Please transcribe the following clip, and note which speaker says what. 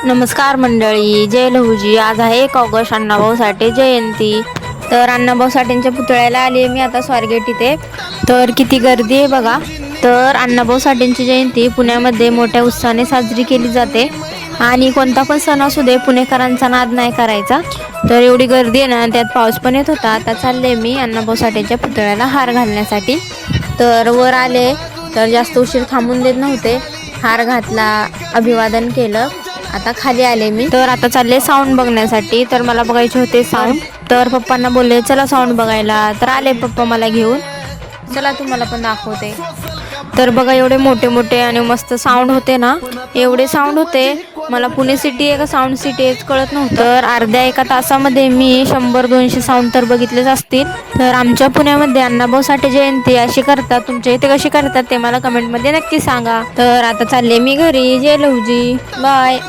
Speaker 1: नमस्कार मंडळी, जय लहूजी. आज आहे 1 ऑगस्ट, अण्णाभाऊ साठे जयंती. तर अण्णाभाऊ साठेंच्या पुतळ्याला आली आहे मी आता स्वारगेट इथे. तर किती गर्दी आहे बघा. तर अण्णाभाऊ साठेंची जयंती पुण्यामध्ये मोठ्या उत्साहाने साजरी केली जाते आणि कोणता पण सण असू दे पुणेकरांचा नाद नाही करायचा. तर एवढी गर्दी आहे ना, त्यात पाऊस पण येत होता. आता चालले मी अण्णाभाऊ साठेंच्या पुतळ्याला हार घालण्यासाठी. तर वर आले तर जास्त उशीर थांबून देत नव्हते. हार घातला, अभिवादन केलं. आता खाली आले मी. तर आता चालले साऊंड बघण्यासाठी. तर मला बघायचे होते साऊंड. तर पप्पांना बोलले चला साऊंड बघायला. तर आले पप्पा मला घेऊन. चला तुम्हाला पण दाखवते. तर बघा एवढे मोठे मोठे आणि मस्त साऊंड होते ना, एवढे साऊंड होते. मला पुणे सिटी आहे का साऊंड सिटी हेच कळत नव्हतं. तर अर्ध्या 1 तासामध्ये मी 100-200 साऊंड तर बघितलेच असतील. तर आमच्या पुण्यामध्ये अण्णाभाऊ साठे जयंती अशी करतात. तुमच्या इथे कशी करतात ते मला कमेंटमध्ये नक्की सांगा. तर आता चालले मी घरी. जय लहूजी, बाय.